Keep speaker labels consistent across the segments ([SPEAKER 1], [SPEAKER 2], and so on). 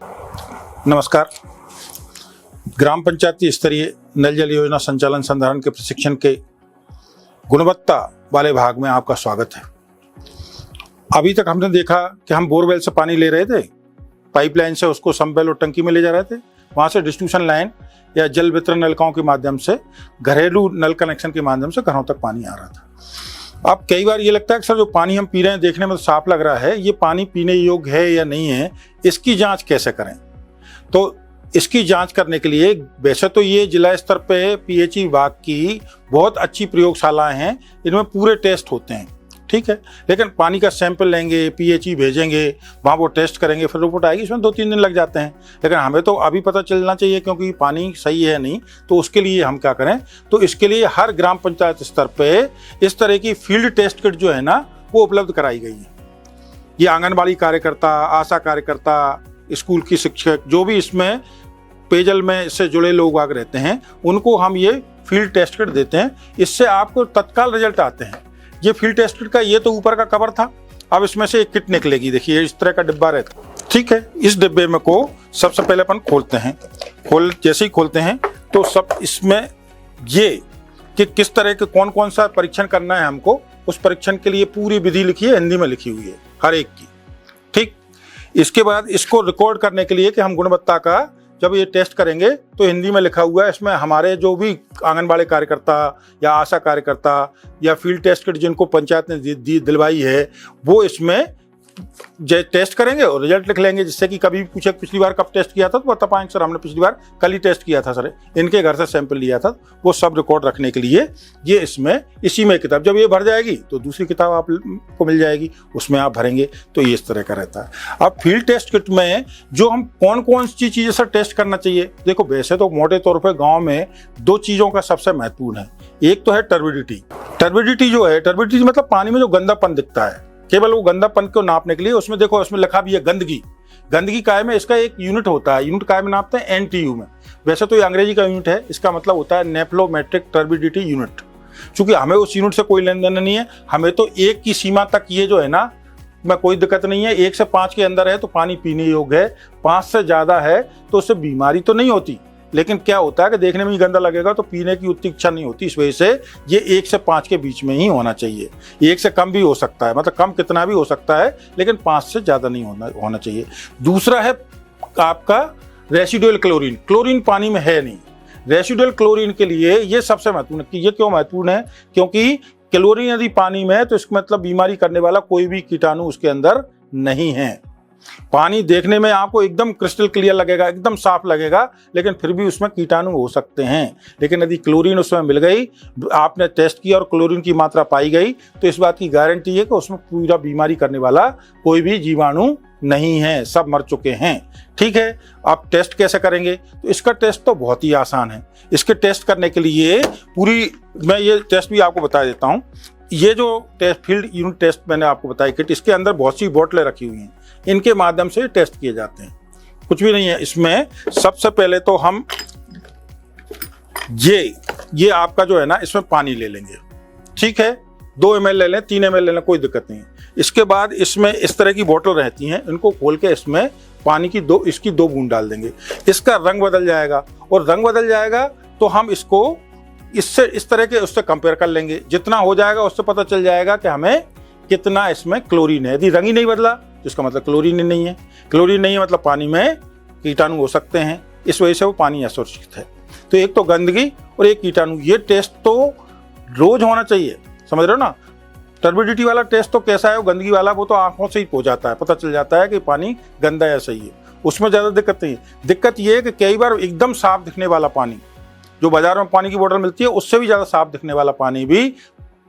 [SPEAKER 1] नमस्कार। ग्राम पंचायती स्तरीय नल जल योजना संचालन संधारण के प्रशिक्षण के गुणवत्ता वाले भाग में आपका स्वागत है। अभी तक हमने देखा कि हम बोरवेल से पानी ले रहे थे, पाइपलाइन से उसको समवेल और टंकी में ले जा रहे थे, वहाँ से डिस्ट्रीब्यूशन लाइन या जल वितरण नलकों के माध्यम से घरेलू नल कनेक्शन के माध्यम से घरों तक पानी आ रहा था। अब कई बार ये लगता है कि सर जो पानी हम पी रहे हैं देखने में तो साफ लग रहा है, ये पानी पीने योग्य है या नहीं है, इसकी जांच कैसे करें। तो इसकी जांच करने के लिए वैसे तो ये जिला स्तर पे पीएचई विभाग की बहुत अच्छी प्रयोगशालाएं हैं, इनमें पूरे टेस्ट होते हैं, ठीक है। लेकिन पानी का सैंपल लेंगे, पीएचई भेजेंगे, वहाँ वो टेस्ट करेंगे, फिर रिपोर्ट आएगी, इसमें 2-3 दिन लग जाते हैं। लेकिन हमें तो अभी पता चलना चाहिए क्योंकि पानी सही है नहीं, तो उसके लिए हम क्या करें, तो इसके लिए हर ग्राम पंचायत स्तर पे इस तरह की फील्ड टेस्ट किट जो है ना वो उपलब्ध कराई गई है। ये आंगनबाड़ी कार्यकर्ता, आशा कार्यकर्ता, स्कूल की शिक्षक, जो भी इसमें पेयजल में से जुड़े लोग आगे रहते हैं, उनको हम ये फील्ड टेस्ट किट देते हैं। इससे आपको तत्काल रिजल्ट आते हैं। ये फील्ड टेस्ट किट का ये तो ऊपर का कवर था, अब इसमें से एक किट निकलेगी। देखिए इस तरह का डिब्बा रहता है, ठीक है। इस डिब्बे में को सबसे पहले अपन खोलते हैं। जैसे ही खोलते हैं तो सब इसमें ये कि किस तरह के कौन कौन सा परीक्षण करना है हमको, उस परीक्षण के लिए पूरी विधि लिखी है, हिंदी में लिखी हुई है हर एक की, ठीक। इसके बाद इसको रिकॉर्ड करने के लिए कि हम गुणवत्ता का जब ये टेस्ट करेंगे तो हिंदी में लिखा हुआ है, इसमें हमारे जो भी आंगनबाड़ी कार्यकर्ता या आशा कार्यकर्ता या फील्ड टेस्ट किट जिनको पंचायत ने दिलवाई है, वो इसमें टेस्ट करेंगे और रिजल्ट लिख लेंगे। जिससे कि कभी पूछे पिछली बार कब टेस्ट किया था तो बता पाएंगे, सर हमने पिछली बार कल ही टेस्ट किया था, सर इनके घर से सैंपल लिया था। वो सब रिकॉर्ड रखने के लिए ये इसमें इसी में किताब, जब ये भर जाएगी तो दूसरी किताब आपको मिल जाएगी, उसमें आप भरेंगे। तो ये इस तरह का रहता है। अब फील्ड टेस्ट किट में जो हम कौन कौन सी चीजें सर टेस्ट करना चाहिए, देखो वैसे तो मोटे तौर पर गाँव में 2 चीजों का सबसे महत्वपूर्ण है। एक तो है टर्बिडिटी। टर्बिडिटी जो है, टर्बिडिटी मतलब पानी में जो गंदापन दिखता है, केवल वो गंदापन को नापने के लिए उसमें देखो उसमें लिखा भी है गंदगी। गंदगी काय में इसका एक यूनिट होता है, यूनिट काय में नापते हैं एनटीयू में। वैसे तो ये अंग्रेजी का यूनिट है, इसका मतलब होता है नेफ्लोमेट्रिक टर्बिडिटी यूनिट। चूंकि हमें उस यूनिट से कोई लेन देन नहीं है, हमें तो 1 की सीमा तक ये जो है ना में कोई दिक्कत नहीं है। 1 से 5 के अंदर है तो पानी पीने योग्य है, 5 से ज्यादा है तो उससे बीमारी तो नहीं होती, लेकिन क्या होता है कि देखने में ही गंदा लगेगा तो पीने की उतनी इच्छा नहीं होती। इस वजह से ये 1 से 5 के बीच में ही होना चाहिए। 1 से कम भी हो सकता है, मतलब कम कितना भी हो सकता है, लेकिन 5 से ज़्यादा नहीं होना चाहिए। दूसरा है आपका रेसिडुअल क्लोरीन। क्लोरीन पानी में है नहीं, रेसिडुअल क्लोरीन के लिए ये सबसे महत्वपूर्ण है। ये क्यों महत्वपूर्ण है, क्योंकि क्लोरीन यदि पानी में है तो इसका मतलब बीमारी करने वाला कोई भी कीटाणु उसके अंदर नहीं है। पानी देखने में आपको एकदम क्रिस्टल क्लियर लगेगा, एकदम साफ लगेगा, लेकिन फिर भी उसमें कीटाणु हो सकते हैं। लेकिन यदि क्लोरीन उसमें मिल गई, आपने टेस्ट किया और क्लोरीन की मात्रा पाई गई, तो इस बात की गारंटी है कि उसमें पूरा बीमारी करने वाला कोई भी जीवाणु नहीं है, सब मर चुके हैं, ठीक है। आप टेस्ट कैसे करेंगे, तो इसका टेस्ट तो बहुत ही आसान है। इसके टेस्ट करने के लिए मैं ये टेस्ट भी आपको बता देता हूँ। ये जो टेस्ट फील्ड यूनिट टेस्ट मैंने आपको बताई किट, इसके अंदर बहुत सी बोतलें रखी हुई हैं, इनके माध्यम से टेस्ट किए जाते हैं। कुछ भी नहीं है इसमें। सबसे पहले तो हम ये आपका जो है ना, इसमें पानी ले लेंगे, ठीक है। 2 ml ले लें, 3 ml ले लें, कोई दिक्कत नहीं है। इसके बाद इसमें इस तरह की बोतल रहती हैं, इनको खोल के इसमें पानी की इसकी 2 बूंद डाल देंगे। इसका रंग बदल जाएगा, और रंग बदल जाएगा तो हम इसको इससे इस तरह के उससे कंपेयर कर लेंगे। जितना हो जाएगा उससे पता चल जाएगा कि हमें कितना इसमें क्लोरीन है। यदि रंग ही नहीं बदला तो इसका मतलब क्लोरीन ही नहीं है। क्लोरीन नहीं है मतलब पानी में कीटाणु हो सकते हैं, इस वजह से वो पानी असुरक्षित है। तो एक तो गंदगी और एक कीटाणु, ये टेस्ट तो रोज होना चाहिए, समझ रहे हो ना। टर्बिडिटी वाला टेस्ट तो कैसा है, गंदगी वाला वो तो आंखों से ही हो जाता है, पता चल जाता है कि पानी गंदा या सही है, उसमें ज़्यादा दिक्कत नहीं है। दिक्कत ये है कि कई बार एकदम साफ दिखने वाला पानी, जो बाजार में पानी की बोतल मिलती है उससे भी ज़्यादा साफ दिखने वाला पानी भी,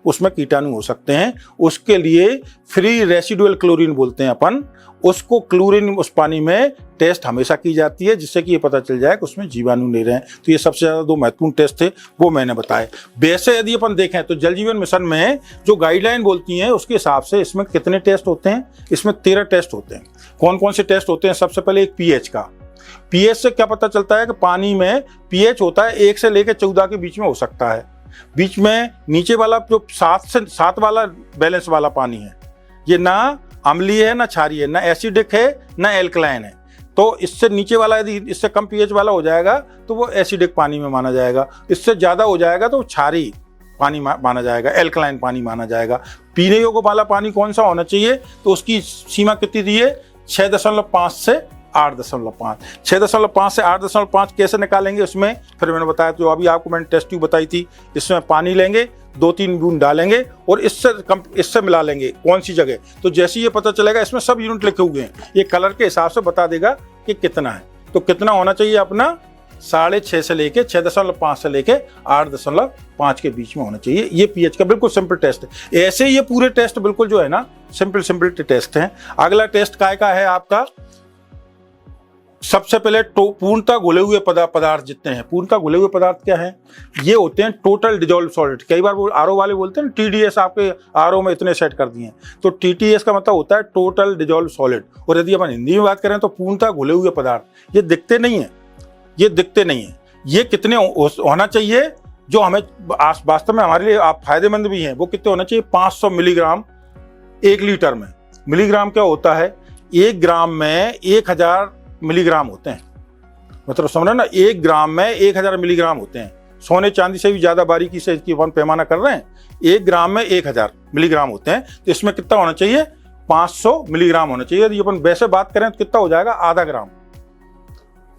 [SPEAKER 1] उसमें कीटाणु हो सकते हैं। उसके लिए फ्री रेसिडुअल क्लोरीन बोलते हैं अपन, उसको क्लोरीन उस पानी में टेस्ट हमेशा की जाती है, जिससे कि ये पता चल जाए कि उसमें जीवाणु नहीं रहे। तो ये सबसे ज़्यादा 2 महत्वपूर्ण टेस्ट थे, वो मैंने बताए। वैसे यदि अपन देखें तो जल जीवन मिशन में जो गाइडलाइन बोलती हैं उसके हिसाब से इसमें कितने टेस्ट होते हैं, इसमें 13 टेस्ट होते हैं। कौन कौन से टेस्ट होते हैं, सबसे पहले एक पीएच का। पीएच से क्या पता चलता है कि पानी में पीएच होता है 1 से लेकर 14 के बीच में हो सकता है। बीच में नीचे वाला जो 7 वाला बैलेंस वाला पानी है, ये ना अम्लीय है ना क्षारीय है, ना एसिडिक है ना एल्कलाइन है। तो इससे नीचे वाला यदि इससे कम पीएच वाला हो जाएगा तो वो एसिडिक पानी में माना जाएगा, इससे ज़्यादा हो जाएगा तो क्षारीय पानी माना जाएगा, एल्कलाइन पानी माना जाएगा। पीने योग्य वाला पानी कौन सा होना चाहिए, तो उसकी सीमा कितनी दी है, 6.5 से 8.5। 6.5 से 8.5 कैसे निकालेंगे उसमें, फिर मैंने बताया जो अभी आपको मैंने टेस्ट ट्यूब बताई थी, इसमें पानी लेंगे, 2-3 बूंद डालेंगे और इससे मिला लेंगे कौन सी जगह, तो जैसे ये पता चलेगा इसमें सब यूनिट लिखे हुए हैं, ये कलर के हिसाब से बता देगा कि कितना है। तो कितना होना चाहिए अपना 6.5 से लेके 6.5 से लेके 8.5 के बीच में होना चाहिए। ये पीएच का बिल्कुल सिंपल टेस्ट है। ऐसे ये पूरे टेस्ट बिल्कुल जो है ना सिंपल टेस्ट हैं। अगला टेस्ट काय का है आपका, सबसे पहले पूर्णतः घुले हुए पदार्थ जितने हैं, पूर्णतः घुले हुए पदार्थ क्या है, ये होते हैं टोटल डिजॉल्व सॉलिड। कई बार वो आरओ वाले बोलते हैं टीडीएस आपके आरओ में इतने सेट कर दिए हैं, तो टीटीएस का मतलब होता है टोटल डिजॉल्व सॉलिड। और यदि अपन हिंदी में बात करें तो पूर्णतः घुले हुए पदार्थ, ये दिखते नहीं है, ये कितने होना चाहिए जो हमें वास्तव में हमारे लिए आप फायदेमंद भी हैं, वो कितने होना चाहिए, 500 मिलीग्राम 1 लीटर में। मिलीग्राम क्या होता है, 1 ग्राम में 1000 मिलीग्राम होते हैं, मतलब समझ रहे ना, 1 ग्राम में 1000 मिलीग्राम होते हैं। सोने चांदी से भी ज्यादा बारीकी से इसकी अपन पैमाना कर रहे हैं, 1 ग्राम में 1000 मिलीग्राम होते हैं, तो इसमें कितना होना चाहिए, 500 मिलीग्राम होना चाहिए। यदि अपन वैसे बात करें तो कितना हो जाएगा, आधा ग्राम।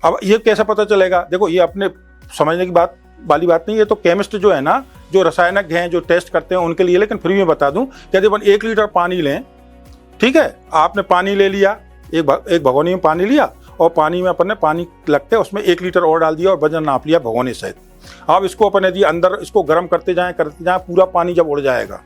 [SPEAKER 1] अब ये कैसे पता चलेगा, देखो ये अपने समझने की बात वाली बात नहीं है, तो केमिस्ट जो है ना, जो रसायनज्ञ हैं, जो टेस्ट करते हैं उनके लिए, लेकिन फिर भी बता दूं कि यदि अपन 1 लीटर पानी लें, ठीक है, आपने पानी ले लिया, एक भगोनी में पानी लिया और पानी में अपन ने पानी लगते उसमें 1 लीटर और डाल दिया और वजन नाप लिया भगोने सहित। अब इसको अपन यदि अंदर इसको गर्म करते जाएं पूरा पानी जब उड़ जाएगा,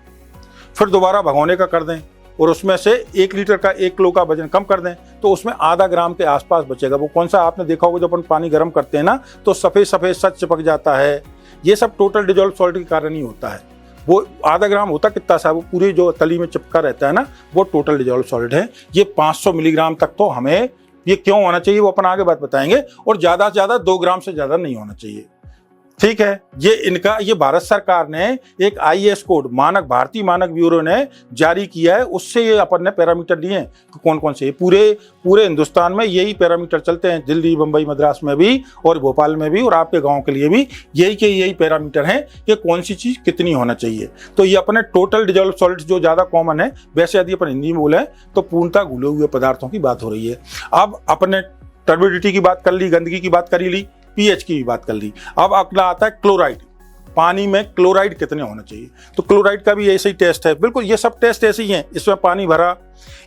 [SPEAKER 1] फिर दोबारा भगोने का कर दें और उसमें से 1 लीटर का 1 किलो का वजन कम कर दें, तो उसमें आधा ग्राम के आसपास बचेगा। वो कौन सा आपने देखा होगा, जब अपन पानी गर्म करते हैं ना तो सफेद सच चिपक जाता है, ये सब टोटल डिजॉल्व सॉल्ट के कारण ही होता है। वो आधा ग्राम होता कितना सा, वो पूरी जो तली में चिपका रहता है ना, वो टोटल डिजॉल्व सॉल्ट है। ये 500 मिलीग्राम तक तो हमें ये क्यों होना चाहिए वो अपन आगे बात बताएंगे, और ज्यादा से ज्यादा 2 ग्राम से ज्यादा नहीं होना चाहिए, ठीक है। ये भारत सरकार ने एक आईएएस कोड भारतीय मानक ब्यूरो ने जारी किया है, उससे ये अपन ने पैरामीटर लिए हैं कौन कौन से, पूरे हिंदुस्तान में यही पैरामीटर चलते हैं, दिल्ली, मुंबई, मद्रास में भी और भोपाल में भी, और आपके गांव के लिए भी यही पैरामीटर हैं कि कौन सी चीज कितनी होना चाहिए। तो ये अपने टोटल डिजॉल्व सॉलिड्स जो ज्यादा कॉमन है, वैसे यदि अपन हिंदी में बोले तो पूर्णतः घुले हुए पदार्थों की बात हो रही है। अब अपने टर्बिडिटी की बात कर ली, गंदगी की बात कर ली, पीएच की भी बात कर ली। अब अगला आता है क्लोराइड, पानी में क्लोराइड कितने होना चाहिए, तो क्लोराइड का भी ऐसे ही टेस्ट है, बिल्कुल ये सब टेस्ट ऐसे ही हैं। इसमें पानी भरा,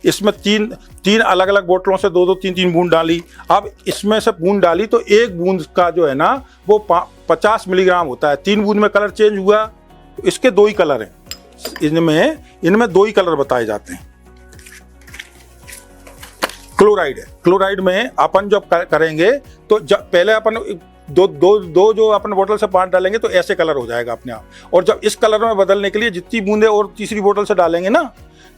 [SPEAKER 1] इसमें तीन अलग अलग बोतलों से 2-2, 3-3 बूंद डाली। अब इसमें से बूंद डाली तो 1 बूंद का जो है ना वो 50 मिलीग्राम होता है। 3 बूंद में कलर चेंज हुआ, तो इसके 2 ही कलर हैं, इनमें 2 ही कलर बताए जाते हैं। क्लोराइड है, क्लोराइड में अपन जब करेंगे तो पहले अपन दो जो अपन बोतल से पानी डालेंगे तो ऐसे कलर हो जाएगा अपने आप, और जब इस कलर में बदलने के लिए जितनी बूंदे और तीसरी बोतल से डालेंगे ना,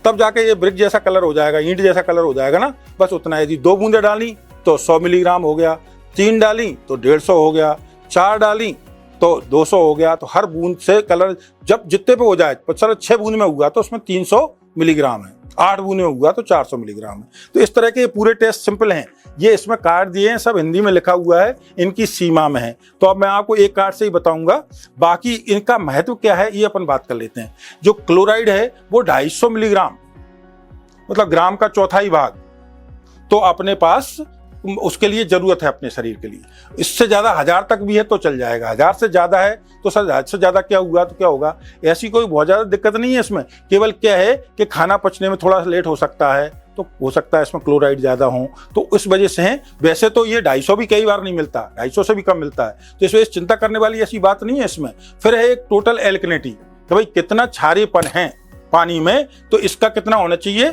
[SPEAKER 1] तब जाके ये ब्रिक जैसा कलर हो जाएगा, ईंट जैसा कलर हो जाएगा ना, बस उतना। यदि 2 बूंदे डाली तो 100 मिलीग्राम हो गया, 3 डाली तो 150 हो गया, 4 डाली तो 200 हो गया। तो हर बूंद से कलर जब जितने पे हो जाए, 6 बूंद में हुआ तो उसमें 300 मिलीग्राम है, 8 बूंद में हुआ तो 400 मिलीग्राम है। तो इस तरह के पूरे टेस्ट सिंपल हैं, ये इसमें कार्ड दिए हैं, सब हिंदी में लिखा हुआ है, इनकी सीमा में है। तो अब मैं आपको एक कार्ड से ही बताऊंगा, बाकी इनका महत्व क्या है ये अपन बात कर लेते हैं। जो क्लोराइड है वो 250 मिलीग्राम, मतलब ग्राम का 1/4 भाग, तो अपने पास उसके लिए जरूरत है अपने शरीर के लिए। इससे ज्यादा 1000 तक भी है तो चल जाएगा, 1000 से ज्यादा है तो सर 1000 से ज्यादा क्या हुआ तो क्या होगा, ऐसी कोई बहुत ज्यादा दिक्कत नहीं है इसमें। केवल क्या है कि खाना पचने में थोड़ा लेट हो सकता है, तो हो सकता है इसमें क्लोराइड ज्यादा हो, तो उस वजह से है। वैसे तो ये 250 भी कई बार नहीं मिलता, 250 से भी कम मिलता है, तो इस वजह से चिंता करने वाली ऐसी बात नहीं है इसमें। फिर है एक टोटल एल्कलिनिटी, तो भाई कितना क्षारीयपन है पानी में, तो इसका कितना होना चाहिए,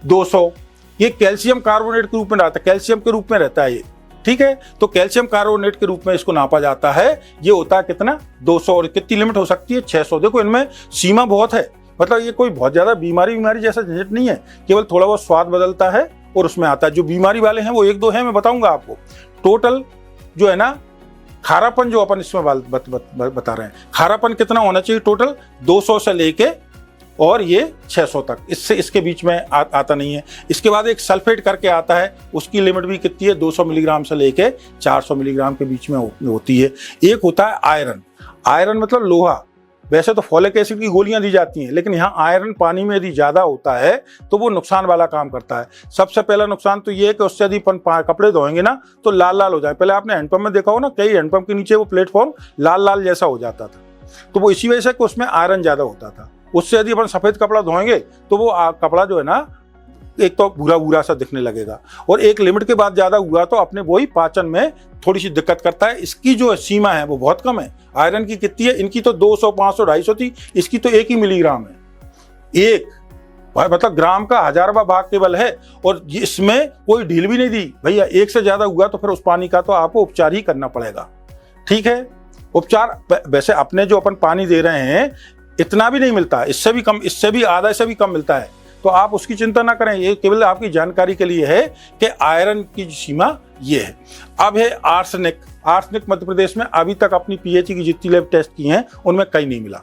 [SPEAKER 1] 200। ये कैल्शियम कार्बोनेट के रूप में रहता है, कैल्शियम के रूप में रहता है ये, ठीक है। तो कैल्शियम कार्बोनेट के रूप में इसको नापा जाता है, ये होता है कितना, 200। और कितनी लिमिट हो सकती है, 600। देखो इनमें सीमा बहुत है, मतलब ये कोई बहुत ज्यादा बीमारी जैसा झंझट नहीं है, केवल थोड़ा बहुत स्वाद बदलता है और उसमें आता है। जो बीमारी वाले हैं वो 1-2 हैं, मैं बताऊंगा आपको। टोटल जो है ना खारापन, जो अपन इसमें बता रहे हैं, खारापन कितना होना चाहिए टोटल, 200 से लेके और ये 600 तक, इससे इसके बीच में आता नहीं है। इसके बाद एक सल्फेट करके आता है, उसकी लिमिट भी कितनी है, 200 मिलीग्राम से लेके 400 मिलीग्राम के बीच में होती है। एक होता है आयरन। आयरन मतलब लोहा। वैसे तो फॉलिक एसिड की गोलियां दी जाती हैं, लेकिन यहाँ आयरन पानी में यदि ज़्यादा होता है तो वो नुकसान वाला काम करता है। सबसे पहला नुकसान तो ये है कि उससे यदि कपड़े धोएंगे ना तो लाल लाल हो जाए। पहले आपने हैंडपंप में देखा हो ना, कई हैंडपंप के नीचे वो प्लेटफॉर्म लाल लाल जैसा हो जाता था, तो वो इसी वजह से कि उसमें आयरन ज़्यादा होता था। उससे यदि अपन सफ़ेद कपड़ा धोएंगे तो वो कपड़ा जो है ना, एक तो भूरा भूरा सा दिखने लगेगा, और एक लिमिट के बाद ज़्यादा हुआ तो अपने वही पाचन में थोड़ी सी दिक्कत करता है। इसकी जो सीमा है वो बहुत कम है। आयरन की कितनी है, इनकी तो 200, 500, 250 थी, इसकी तो 1 ही मिलीग्राम है। एक मतलब ग्राम का 1000वां भाग केवल है, और इसमें कोई ढील भी नहीं दी भैया। एक से ज़्यादा हुआ तो फिर उस पानी का तो आपको उपचार ही करना पड़ेगा। ठीक है, उपचार वैसे अपने जो अपन पानी दे रहे हैं इतना भी नहीं मिलता, इससे भी कम, इससे भी आधा से भी कम मिलता है, तो आप उसकी चिंता ना करें। ये केवल आपकी जानकारी के लिए है कि आयरन की सीमा ये है। अब है आर्सेनिक। आर्सेनिक मध्य प्रदेश में अभी तक अपनी पीएचई की जितनी लैब टेस्ट की हैं उनमें कहीं नहीं मिला।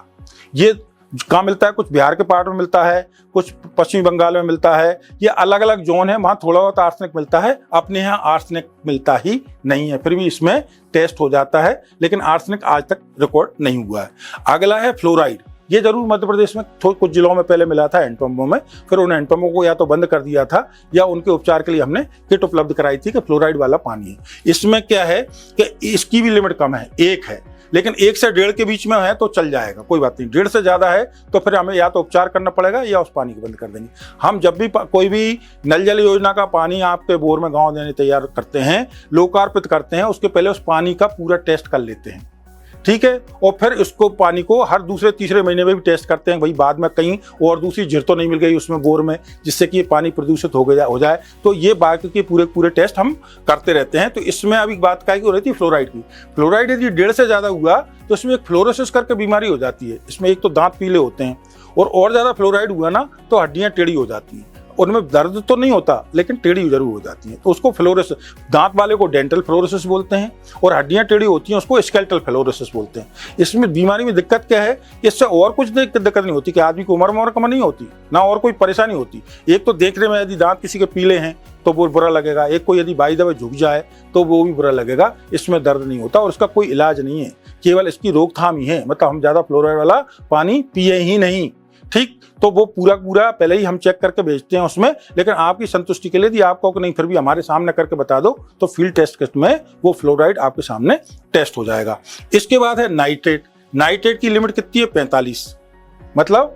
[SPEAKER 1] ये कहाँ मिलता है, कुछ बिहार के पार्ट में मिलता है, कुछ पश्चिमी बंगाल में मिलता है, ये अलग अलग जोन है, वहाँ थोड़ा बहुत आर्सेनिक मिलता है। अपने यहाँ आर्सेनिक मिलता ही नहीं है, फिर भी इसमें टेस्ट हो जाता है, लेकिन आर्सेनिक आज तक रिकॉर्ड नहीं हुआ है। अगला है फ्लोराइड। ये जरूर मध्य प्रदेश में कुछ जिलों में पहले मिला था हैंडपंपों में, फिर उन हैंडपंपों को या तो बंद कर दिया था या उनके उपचार के लिए हमने किट उपलब्ध कराई थी कि फ्लोराइड वाला पानी है। इसमें क्या है कि इसकी भी लिमिट कम है, 1 है, लेकिन 1 से 1.5 के बीच में है तो चल जाएगा, कोई बात नहीं। 1.5 से ज़्यादा है तो फिर हमें या तो उपचार करना पड़ेगा या उस पानी को बंद कर देंगे। हम जब भी कोई भी नल जल योजना का पानी आपके बोर में गाँव देने तैयार करते हैं, लोकार्पित करते हैं, उसके पहले उस पानी का पूरा टेस्ट कर लेते हैं। ठीक है, और फिर इसको पानी को हर दूसरे तीसरे महीने में भी टेस्ट करते हैं, भाई बाद में कहीं और दूसरी झिर तो नहीं मिल गई उसमें बोर में, जिससे कि ये पानी प्रदूषित हो जाए। तो ये बाकी के पूरे टेस्ट हम करते रहते हैं। तो इसमें अभी बात क्या हो रही थी, फ्लोराइड की। फ्लोराइड यदि 1.5 से ज़्यादा हुआ तो इसमें एक फ्लोरोसिस करके बीमारी हो जाती है। इसमें एक तो दांत पीले होते हैं, और ज़्यादा फ्लोराइड हुआ ना तो हड्डियाँ टेढ़ी हो जाती हैं। उनमें दर्द तो नहीं होता लेकिन टेढ़ी जरूर हो जाती है, तो उसको फ्लोरोसिस, दांत वाले को डेंटल फ्लोरोसिस बोलते हैं, और हड्डियां टेढ़ी होती हैं उसको स्केलेटल फ्लोरोसिस बोलते हैं। इसमें बीमारी में दिक्कत क्या है, इससे और कुछ दिक्कत नहीं होती कि आदमी को उम्र कम नहीं होती ना, और कोई परेशानी होती। एक तो देखने में यदि दांत किसी के पीले हैं तो वो बुरा लगेगा, एक को यदि बाई दबे झुक जाए तो वो भी बुरा लगेगा। इसमें दर्द नहीं होता और इसका कोई इलाज नहीं है, केवल इसकी रोकथाम ही है, मतलब हम ज़्यादा फ्लोराइड वाला पानी पिए ही नहीं। ठीक, तो वो पूरा पहले ही हम चेक करके भेजते हैं उसमें, लेकिन आपकी संतुष्टि के लिए यदि आपको नहीं फिर भी हमारे सामने करके बता दो तो फील्ड टेस्ट किट में वो फ्लोराइड आपके सामने टेस्ट हो जाएगा। इसके बाद है नाइट्रेट। नाइट्रेट की लिमिट कितनी है, 45, मतलब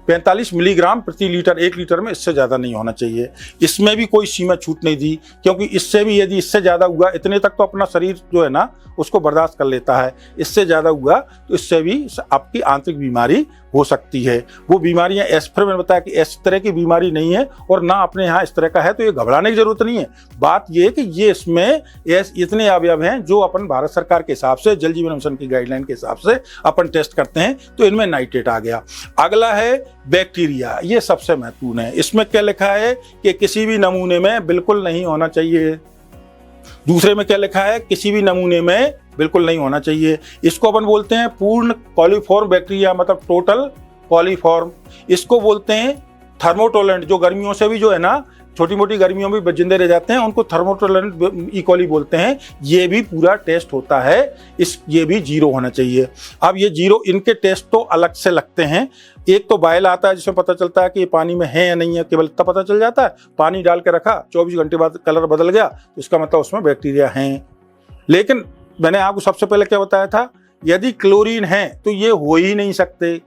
[SPEAKER 1] 45 मिलीग्राम प्रति लीटर, 1 लीटर में, इससे ज़्यादा नहीं होना चाहिए। इसमें भी कोई सीमा छूट नहीं दी, क्योंकि इससे भी यदि इससे ज़्यादा हुआ, इतने तक तो अपना शरीर जो है ना उसको बर्दाश्त कर लेता है, इससे ज़्यादा हुआ तो इससे भी आपकी आंतरिक बीमारी हो सकती है। वो बीमारियां फिर मैंने बताया कि इस तरह की बीमारी नहीं है, और ना अपने यहाँ इस तरह का है, तो ये घबराने की जरूरत नहीं है। बात ये है कि ये इसमें इतने अवयव हैं जो अपन भारत सरकार के हिसाब से, जल जीवन मिशन की गाइडलाइन के हिसाब से अपन टेस्ट करते हैं, तो इनमें नाइट्रेट आ गया। अगला है बैक्टीरिया, ये सबसे महत्वपूर्ण है। इसमें क्या लिखा है कि किसी भी नमूने में बिल्कुल नहीं होना चाहिए। दूसरे में क्या लिखा है, किसी भी नमूने में बिल्कुल नहीं होना चाहिए। इसको अपन बोलते हैं पूर्ण कॉलीफॉर्म बैक्टीरिया, मतलब टोटल कॉलीफॉर्म। इसको बोलते हैं थर्मोटोलेंट, जो गर्मियों से भी जो है ना, छोटी मोटी गर्मियों में जिंदे रह जाते हैं, उनको थर्मोटोलेंट इकोली बोलते हैं। ये भी पूरा टेस्ट होता है, ये भी 0 होना चाहिए। अब ये 0, इनके टेस्ट तो अलग से लगते हैं। एक तो बायल आता है जिसमें पता चलता है कि ये पानी में है या नहीं है, केवल इतना पता चल जाता है। पानी डाल के रखा, 24 घंटे बाद कलर बदल गया, तो इसका मतलब उसमें बैक्टीरिया हैं। लेकिन मैंने आपको सबसे पहले क्या बताया था, यदि क्लोरीन है तो ये हो ही नहीं सकते,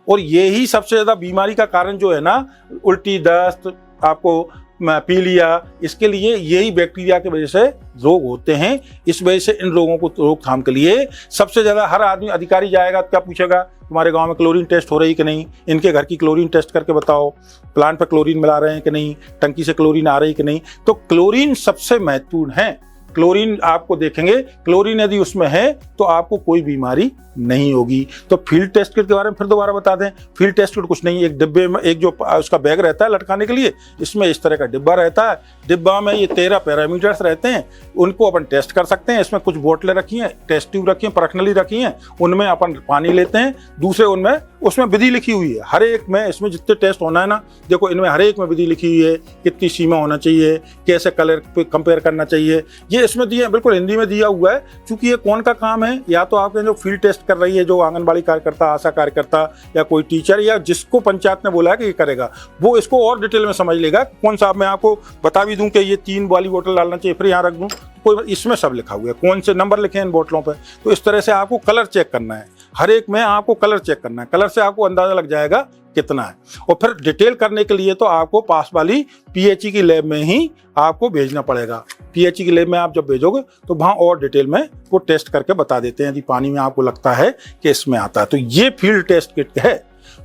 [SPEAKER 1] और ये ही सबसे ज़्यादा बीमारी का कारण जो है ना, उल्टी, दस्त, आपको पीलिया, इसके लिए यही बैक्टीरिया की वजह से रोग होते हैं। इस वजह से इन रोगों को रोकथाम के लिए सबसे ज़्यादा हर आदमी, अधिकारी जाएगा क्या पूछेगा, तुम्हारे गांव में क्लोरीन टेस्ट हो रही कि नहीं, इनके घर की क्लोरीन टेस्ट करके बताओ, प्लांट पर क्लोरीन मिला रहे हैं कि नहीं, टंकी से क्लोरीन आ रही कि नहीं। तो क्लोरीन सबसे महत्वपूर्ण है। क्लोरीन आपको देखेंगे, क्लोरीन यदि उसमें है तो आपको कोई बीमारी नहीं होगी। तो फील्ड टेस्ट किट के बारे में फिर दोबारा बता दें। फील्ड टेस्ट किट कुछ नहीं, एक डिब्बे में एक जो उसका बैग रहता है लटकाने के लिए, इसमें इस तरह का डिब्बा रहता है। डिब्बा में ये 13 पैरामीटर्स रहते हैं, उनको अपन टेस्ट कर सकते हैं। इसमें कुछ बोतलें रखी हैं, टेस्ट ट्यूब रखी हैं, परखनली रखी हैं, उनमें अपन पानी लेते हैं, दूसरे उनमें उसमें विधि लिखी हुई है हर एक में। इसमें जितने टेस्ट होना है ना, देखो इनमें हर एक में विधि लिखी हुई है, कितनी सीमा होना चाहिए, कैसे कलर पे कंपेयर करना चाहिए, ये इसमें दिए, बिल्कुल हिंदी में दिया हुआ है। चूंकि ये कौन का काम है, या तो आपके जो फील्ड टेस्ट कर रही है, जो आंगनबाड़ी कार्यकर्ता, आशा कार्यकर्ता या कोई टीचर या जिसको पंचायत ने बोला है कि ये करेगा, वो इसको और डिटेल में समझ लेगा। कौन सा मैं आपको बता भी दूं कि ये 3 वाली बोतल डालना चाहिए, फिर यहाँ रख दूं, कोई इसमें सब लिखा हुआ है, कौन से नंबर लिखे हैं इन बोतलों पे। तो इस तरह से आपको कलर चेक करना है, हर एक में आपको कलर चेक करना है, कलर से आपको अंदाजा लग जाएगा कितना है। और फिर डिटेल करने के लिए तो आपको पास वाली पीएचई की लैब में ही आपको भेजना पड़ेगा। पीएचई की लैब में आप जब भेजोगे तो वहाँ और डिटेल में वो टेस्ट करके बता देते हैं, यदि पानी में आपको लगता है कि इसमें आता है। तो ये फील्ड टेस्ट किट है।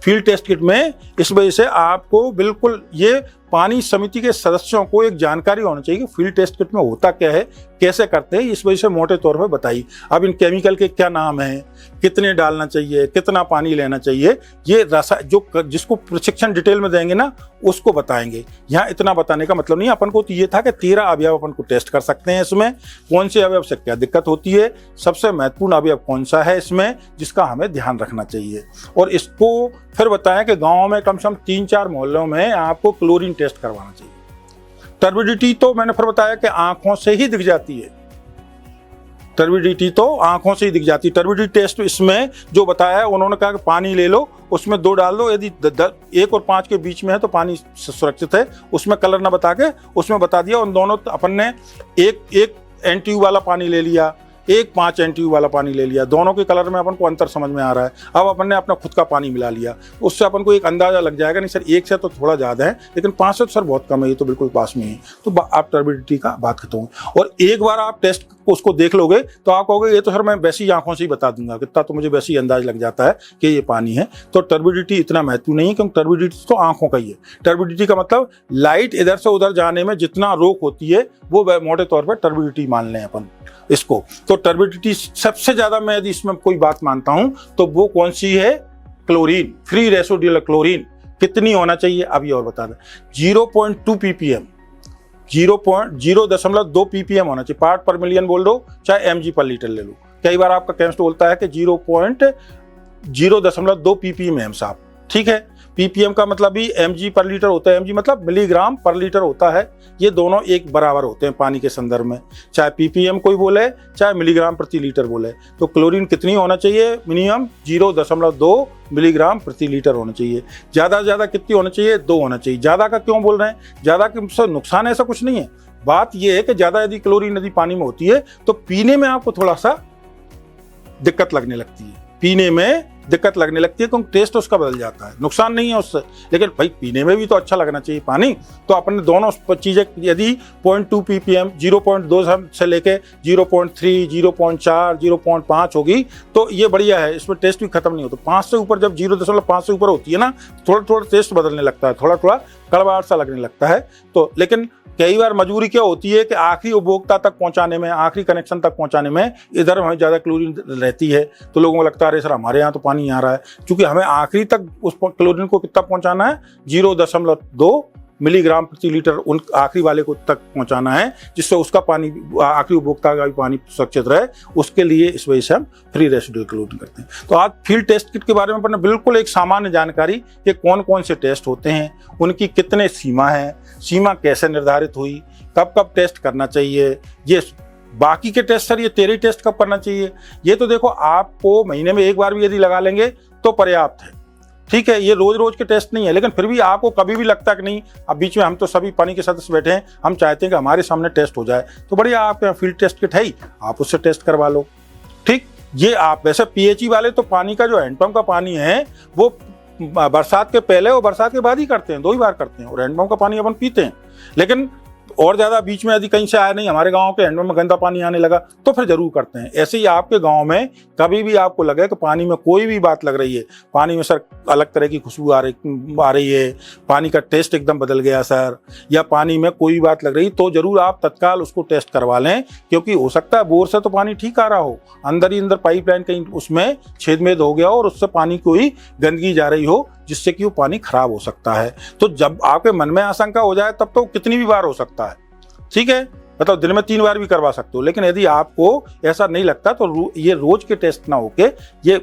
[SPEAKER 1] फील्ड टेस्ट किट में इस वजह से आपको बिल्कुल ये पानी समिति के सदस्यों को एक जानकारी होनी चाहिए कि फील्ड टेस्ट किट में होता क्या है, कैसे करते हैं, इस वजह से मोटे तौर पर बताइए। अब इन केमिकल के क्या नाम है, कितने डालना चाहिए, कितना पानी लेना चाहिए, ये जो जिसको प्रशिक्षण डिटेल में देंगे ना उसको बताएंगे। यहाँ इतना बताने का मतलब नहीं, अपन को तो ये था कि 13 अवयव अपन को टेस्ट कर सकते हैं। इसमें कौन से अवयव से क्या दिक्कत होती है, सबसे महत्वपूर्ण अवयव कौन सा है इसमें जिसका हमें ध्यान रखना चाहिए। और इसको फिर बताया कि गाँव में कम से कम 3-4 मोहल्लों में आपको क्लोरीन टेस्ट करवाना चाहिए। टर्बिडिटी तो मैंने फिर बताया कि आंखों से ही दिख जाती है, टर्बिडिटी तो आंखों से ही दिख जाती है। टर्बिडिटी टेस्ट इसमें जो बताया है, उन्होंने कहा कि पानी ले लो, उसमें 2 डाल दो, यदि 1 और 5 के बीच में है तो पानी सुरक्षित है। उसमें कलर ना बता के उसमें बता दिया। उन दोनों अपन ने एक एनटीयू वाला पानी ले लिया, एक 5 एनटीयू वाला पानी ले लिया, दोनों के कलर में अपन को अंतर समझ में आ रहा है। अब अपन ने अपना खुद का पानी मिला लिया, उससे अपन को एक अंदाजा लग जाएगा, नहीं सर 1 से तो थोड़ा ज़्यादा है, लेकिन 5 से तो सर बहुत कम है, ये तो बिल्कुल पास में है। तो आप टर्बिडिटी का बात करता हूँ। और एक बार आप टेस्ट उसको देख लोगे तो आप कहोगे ये तो सर मैं वैसी आंखों से ही बता दूंगा, कितना तो मुझे वैसे ही अंदाज लग जाता है कि ये पानी है। तो टर्बिडिटी इतना महत्व नहीं है, क्योंकि टर्बिडिटी तो आंखों का ही है। टर्बिडिटी का मतलब लाइट इधर से उधर जाने में जितना रोक होती है वो मोटे तौर पर टर्बिडिटी मान लें अपन इसको। तो टर्बिडिटी सबसे ज्यादा मैं यदि इसमें कोई बात मानता हूं तो वो कौन सी है, क्लोरीन, फ्री रेसिडुअल क्लोरीन कितनी होना चाहिए अभी और बता दें। 0.2 ppm, 0.02 ppm होना चाहिए, पार्ट पर मिलियन बोल दो चाहे mg पर लीटर ले लो। कई बार आपका केमिस्ट बोलता है कि 0.02 ppm है साहब, ठीक है। ppm का मतलब भी mg पर लीटर होता है, mg मतलब मिलीग्राम पर लीटर होता है। ये दोनों एक बराबर होते हैं पानी के संदर्भ में, चाहे ppm कोई बोले चाहे मिलीग्राम प्रति लीटर बोले। तो क्लोरीन कितनी होना चाहिए, मिनिमम 0.2 मिलीग्राम प्रति लीटर होना चाहिए। ज़्यादा से ज़्यादा कितनी होना चाहिए, 2 होना चाहिए। ज़्यादा का क्यों बोल रहे हैं, ज़्यादा के नुकसान ऐसा कुछ नहीं है। बात यह है कि ज़्यादा यदि क्लोरीन यदि पानी में होती है तो पीने में आपको थोड़ा सा दिक्कत लगने लगती है, पीने में दिक्कत लगने लगती है, क्योंकि टेस्ट उसका बदल जाता है। नुकसान नहीं है उससे, लेकिन भाई पीने में भी तो अच्छा लगना चाहिए पानी। तो अपन दोनों चीज़ें यदि 0.2 ppm 0.2 से लेके 0.3, 0.4, 0.5 होगी तो ये बढ़िया है, इसमें टेस्ट भी खत्म नहीं होता। 5 से ऊपर जब 0.5 से ऊपर होती है ना, थोड़ा थोड़ा टेस्ट बदलने लगता है, थोड़ा थोड़ा कड़वाहट सा लगने लगता है। तो लेकिन कई बार मजबूरी क्या होती है कि आखिरी उपभोक्ता तक पहुंचाने में, आखिरी कनेक्शन तक पहुंचाने में इधर हमें ज़्यादा क्लोरीन रहती है, तो लोगों को लगता है अरे सर हमारे यहाँ तो पानी आ रहा है। क्योंकि हमें आखिरी तक उस क्लोरीन को कितना पहुंचाना है, 0.2 मिलीग्राम प्रति लीटर उन आखिरी वाले को तक पहुंचाना है, जिससे उसका पानी, आखिरी उपभोक्ता का भी पानी सुरक्षित रहे। उसके लिए इस वजह से हम फ्री रेसिडुअल क्लोरीन करते हैं। तो आज फील्ड टेस्ट किट के बारे में अपने बिल्कुल एक सामान्य जानकारी कि कौन कौन से टेस्ट होते हैं, उनकी कितने सीमा है, सीमा कैसे निर्धारित हुई, कब कब टेस्ट करना चाहिए, ये बाकी के टेस्ट सर ये 13 टेस्ट कब करना चाहिए, ये तो देखो आपको महीने में एक बार भी यदि लगा लेंगे तो पर्याप्त है, ठीक है। ये रोज रोज के टेस्ट नहीं है, लेकिन फिर भी आपको कभी भी लगता कि नहीं, अब बीच में हम तो सभी पानी के सदस्य बैठे हैं, हम चाहते हैं कि हमारे सामने टेस्ट हो जाए, तो बढ़िया आपके यहाँ फील्ड टेस्ट किट है ही, आप उससे टेस्ट करवा लो, ठीक। ये आप वैसे पीएचई वाले तो पानी का जो हैंडपंप का पानी है वो बरसात के पहले और बरसात के बाद ही करते हैं, 2 ही बार करते हैं, और हैंडपंप का पानी अपन पीते हैं। लेकिन और ज़्यादा बीच में यदि कहीं से आया नहीं, हमारे गांव के हैंडपंप में गंदा पानी आने लगा, तो फिर जरूर करते हैं। ऐसे ही आपके गांव में कभी भी आपको लगे कि पानी में कोई भी बात लग रही है, पानी में सर अलग तरह की खुशबू आ रही है, पानी का टेस्ट एकदम बदल गया सर, या पानी में कोई बात लग रही, तो जरूर आप तत्काल उसको टेस्ट करवा लें। क्योंकि हो सकता है बोर से तो पानी ठीक आ रहा हो, अंदर ही अंदर पाइपलाइन कहीं उसमें छेद हो गया और उससे पानी कोई गंदगी जा रही हो, जिससे कि वो पानी खराब हो सकता है। तो जब आपके मन में आशंका हो जाए तब तो कितनी भी बार हो सकता है, ठीक है, मतलब दिन में 3 बार भी करवा सकते हो। लेकिन यदि आपको ऐसा नहीं लगता तो ये रोज के टेस्ट ना होके ये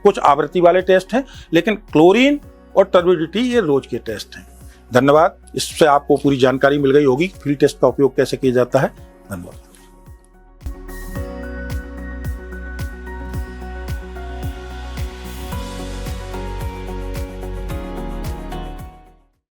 [SPEAKER 1] कुछ आवृत्ति वाले टेस्ट हैं, लेकिन क्लोरीन और टर्बिडिटी ये रोज के टेस्ट हैं। धन्यवाद। इससे आपको पूरी जानकारी मिल गई होगी फील्ड टेस्ट का उपयोग कैसे किया जाता है। धन्यवाद।